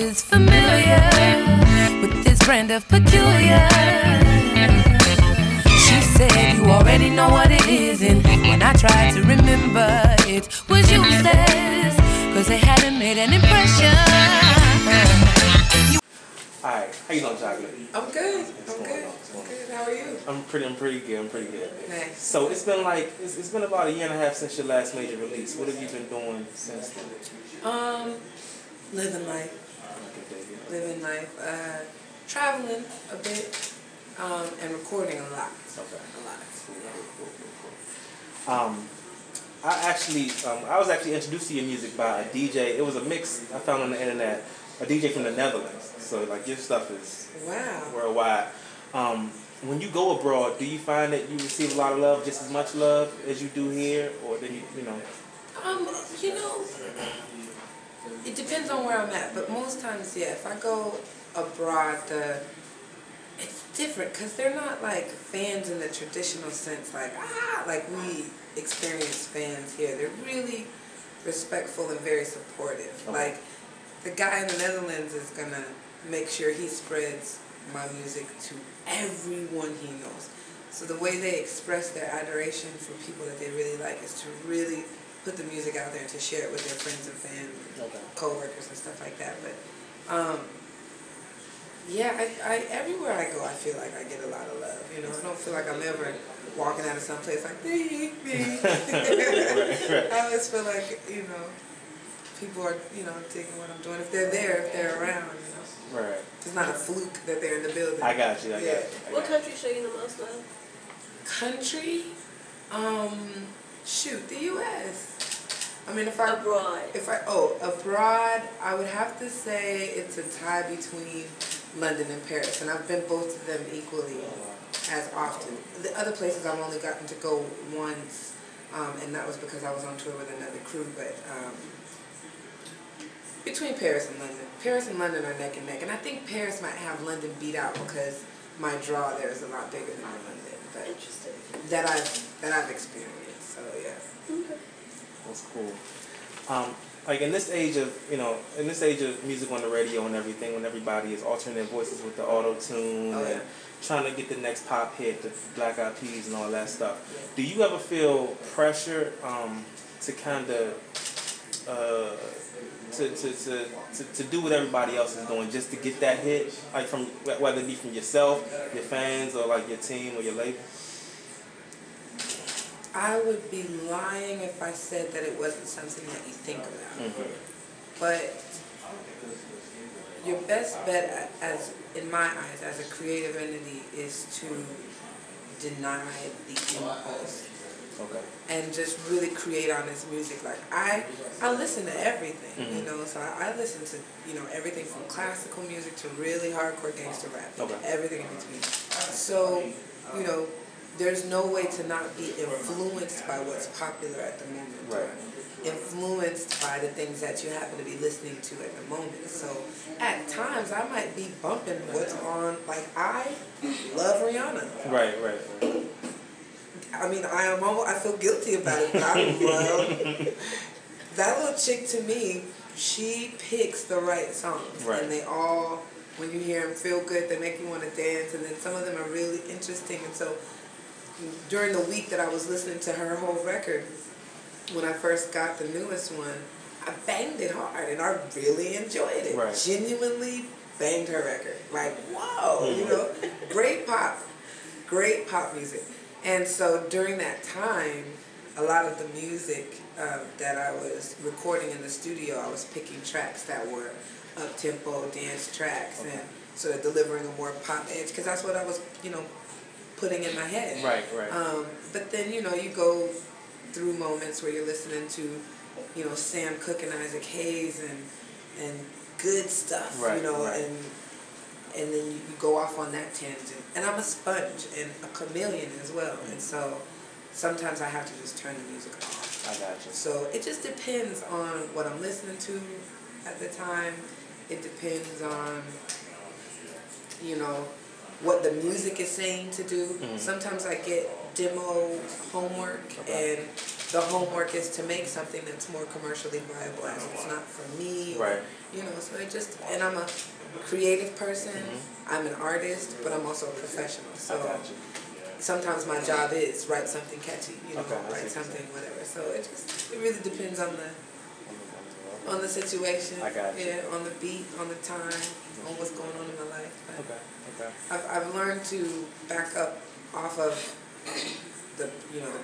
was familiar with this brand of peculiar. She said, you already know what it is. And when I tried to remember, it was useless, cause it hadn't made an impression. Alright, how you doing, Chocolate? I'm good. I'm good. How are you? I'm pretty good. Nice. So it's been like it's been about a year and a half since your last major release. What have you been doing since then? Living life. Living life. Traveling a bit. And recording a lot. Okay. A lot. Cool. I was actually introduced to your music by a DJ. It was a mix I found on the internet. A DJ from the Netherlands. So like your stuff is worldwide. When you go abroad, do you find that you receive a lot of love, just as much love as you do here, or then you know? It depends on where I'm at, but most times, yeah. If I go abroad, it's different because they're not like fans in the traditional sense, like we experience fans here. They're really respectful and very supportive. Okay. Like the guy in the Netherlands is gonna make sure he spreads my music to everyone he knows. So the way they express their adoration for people that they really like is to really put the music out there and to share it with their friends and family, co-workers and stuff like that. But yeah, I everywhere I go, I feel like I get a lot of love. You know, I don't feel like I'm ever walking out of some place like they hate me. I always feel like people are digging what I'm doing. If they're there, if they're around, Right. It's not a fluke that they're in the building. I got you. What country show you the most love? Country? Shoot, the U.S. I mean, abroad, I would have to say it's a tie between London and Paris, and I've been both of them equally as often. The other places I've only gotten to go once, and that was because I was on tour with another crew, but between Paris and London. Paris and London are neck and neck, and I think Paris might have London beat out because my draw there is a lot bigger than London. But interesting. That I've experienced. So yeah. Okay. That's cool. Like in this age of music on the radio and everything, when everybody is altering their voices with the auto-tune and trying to get the next pop hit, the Black Eyed Peas and all that stuff, do you ever feel pressure to kind of to do what everybody else is doing just to get that hit, like from whether it be from yourself, your fans, or like your team or your label? I would be lying if I said that it wasn't something that you think about. Mm-hmm. But your best bet, as in my eyes, as a creative entity, is to deny the impulse. Okay. And just really create honest music. Like I listen to everything, so I listen to everything from classical music to really hardcore gangster rap, everything in between. So there's no way to not be influenced by what's popular at the moment, or influenced by the things that you happen to be listening to at the moment. So at times I might be bumping what's on. Like I love Rihanna. Right. I mean, I feel guilty about it, but I love that little chick. To me, she picks the right songs, and they all, when you hear them, feel good. They make you want to dance, and then some of them are really interesting. And so, during the week that I was listening to her whole record, when I first got the newest one, I banged it hard, and I really enjoyed it. Right. Genuinely banged her record. Like, whoa, great pop music. And so during that time, a lot of the music that I was recording in the studio, I was picking tracks that were up-tempo dance tracks and sort of delivering a more pop edge, because that's what I was, putting in my head. Right. But then, you go through moments where you're listening to, Sam Cooke and Isaac Hayes and good stuff, and then you go off on that tangent. And I'm a sponge and a chameleon as well. And so sometimes I have to just turn the music off. I got you. So it just depends on what I'm listening to at the time. It depends on, what the music is saying to do. Sometimes I get demo homework and the homework is to make something that's more commercially viable, as it's not for me. Or, you know, so it just, and I'm a creative person, I'm an artist, but I'm also a professional. So sometimes my job is write something catchy, you know, write something, whatever. So it really depends on the situation. I got you. Yeah, on the beat, on the time, on what's going on in my life. But I've learned to back up off of the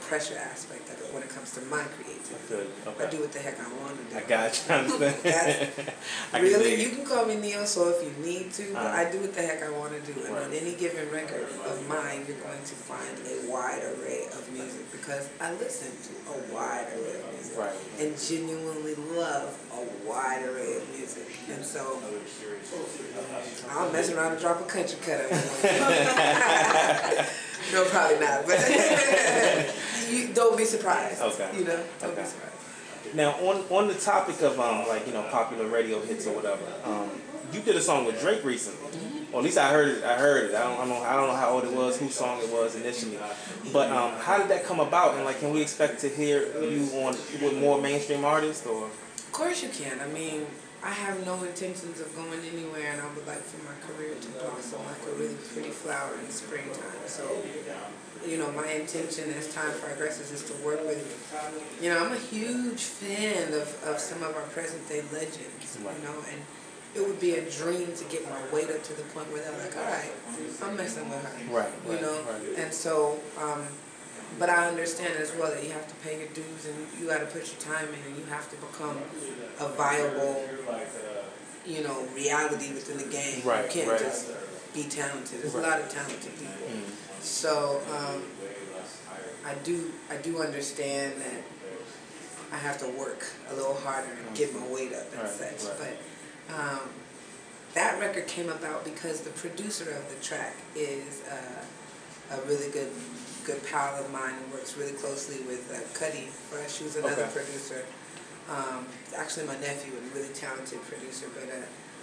pressure aspect of it when it comes to my creativity. I do what the heck I want to do. I got you. Really, you can call me Neo Soul if you need to, but I do what the heck I want to do. And on any given record of mine, you're going to find a wide array of music because I listen to a wide array of music and genuinely love a wide array of music. And so I'll mess around and drop a country cut up. No, probably not. But you don't be surprised. You know, don't be surprised. Now, on the topic of like, you know, popular radio hits or whatever, you did a song with Drake recently. Or at least I heard it. I don't know how old it was, whose song it was initially. But how did that come about? And like, can we expect to hear you with more mainstream artists or? Of course you can. I mean, I have no intentions of going anywhere, and I would like for my career to blossom like a really pretty flower in springtime. So, you know, my intention as time progresses is to work with, you know, I'm a huge fan of some of our present day legends, you know, and it would be a dream to get my weight up to the point where they're like, all right, I'm messing with her, you know, and so, but I understand as well that you have to pay your dues and you got to put your time in and you have to become a viable, you know, reality within the game. You can't just be talented. There's a lot of talented people. So I do understand that I have to work a little harder and get my weight up and such. But that record came about because the producer of the track is a really good pal of mine and works really closely with Cuddy Fresh, who's another producer. Actually my nephew, a really talented producer, but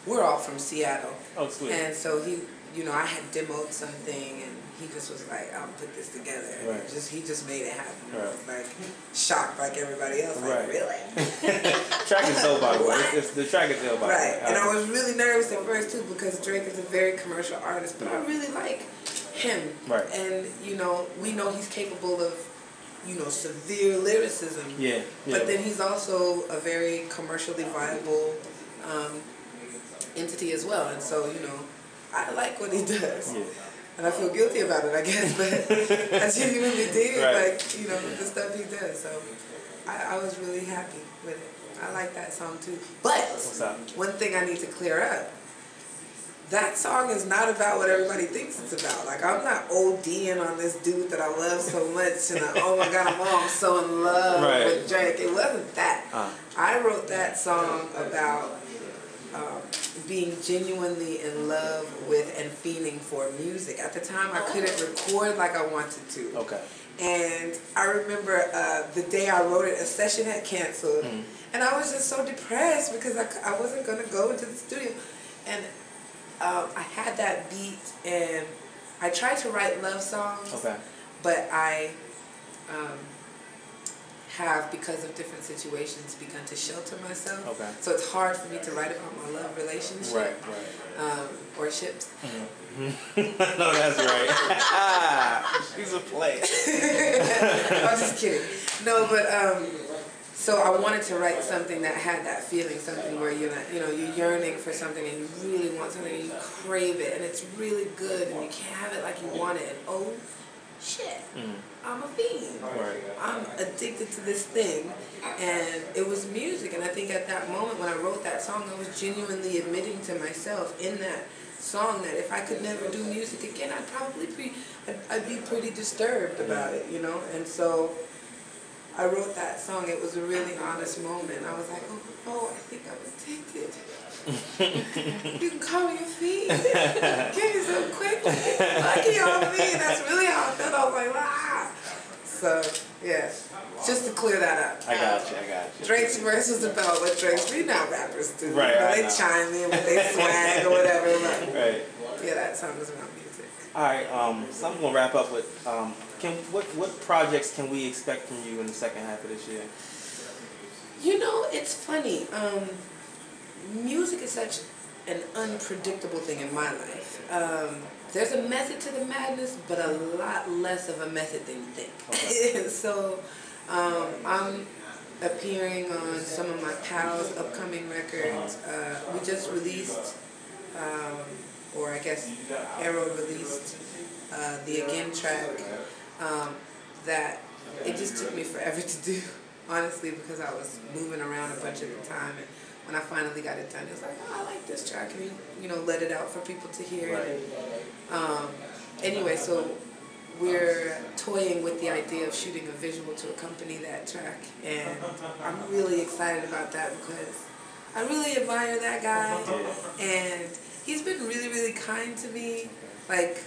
we're all from Seattle. Oh, sweet. And so he, you know, I had demoed something and he just was like, I'll put this together. And he just made it happen. I was like shocked like everybody else, like, really? Track is dope, by the way. The track is dope, by the way. And I was really nervous at first too because Drake is a very commercial artist, but I really like him. And, you know, we know he's capable of, you know, severe lyricism. But then he's also a very commercially viable entity as well. And so, you know, I like what he does. And I feel guilty about it, I guess, but I genuinely did like, you know, the stuff he does. So I was really happy with it. I like that song too. But one thing I need to clear up, that song is not about what everybody thinks it's about. Like, I'm not ODing on this dude that I love so much and oh my God, I'm so in love with Drake. It wasn't that. I wrote that song about being genuinely in love with and fiending for music. At the time, I couldn't record like I wanted to. And I remember the day I wrote it, a session had canceled. And I was just so depressed because I wasn't going to go into the studio. And I had that beat and I tried to write love songs, but I have, because of different situations, begun to shelter myself. So it's hard for me to write about my love relationship or ships. No, that's right. She's a player. I'm just kidding. No, but so I wanted to write something that had that feeling, something where you're not, you know, you're yearning for something and you really want something and you crave it and it's really good and you can't have it like you want it and oh shit, I'm a fiend. I'm addicted to this thing, and it was music. And I think at that moment when I wrote that song, I was genuinely admitting to myself in that song that if I could never do music again, I'd be pretty disturbed about it, you know. And so I wrote that song. It was a really honest moment. I was like, oh, I think I'm addicted. You can call me a fiend. Get me so quickly. Lucky on me. That's really how I felt. I was like, ah. So, yeah. Just to clear that up. I got you. Drake's verse was about what Drake's, we not rappers do. They chime in with their swag or whatever. Yeah, that's song is about music. All right, so I'm gonna wrap up with what projects can we expect from you in the second half of this year? You know, it's funny. Music is such an unpredictable thing in my life. There's a method to the madness, but a lot less of a method than you think. Okay. So I'm appearing on some of my pals' upcoming records. We just released, or I guess Arrow released, the Again track that it just took me forever to do, honestly, because I was moving around a bunch of the time. And when I finally got it done, it was like, oh, I like this track, and you know, let it out for people to hear. And, anyway, so we're toying with the idea of shooting a visual to accompany that track, and I'm really excited about that because I really admire that guy, and he's been really, really kind to me. Like,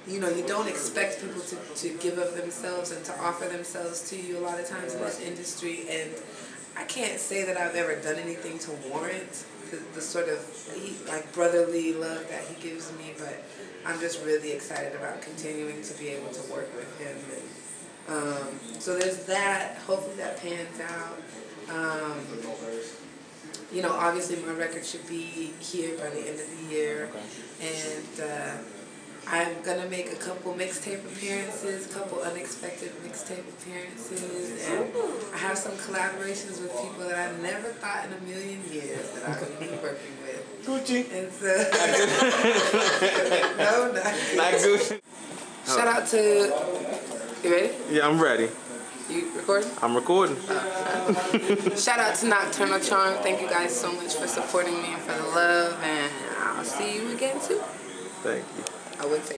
you know, you don't expect people to give of themselves and to offer themselves to you a lot of times in this industry, and I can't say that I've ever done anything to warrant the sort of like brotherly love that he gives me, but I'm just really excited about continuing to be able to work with him. And so there's that. Hopefully that pans out. You know, obviously my record should be here by the end of the year, and I'm gonna make a couple mixtape appearances, a couple unexpected mixtape appearances, and I have some collaborations with people that I never thought in a million years that I would be working with. Gucci. And so, no, not Gucci. Shout out to, you ready? Yeah, I'm ready. You recording? I'm recording. Shout out to Nocturnal Charm. Thank you guys so much for supporting me and for the love, and I'll see you again too. Thank you. I would say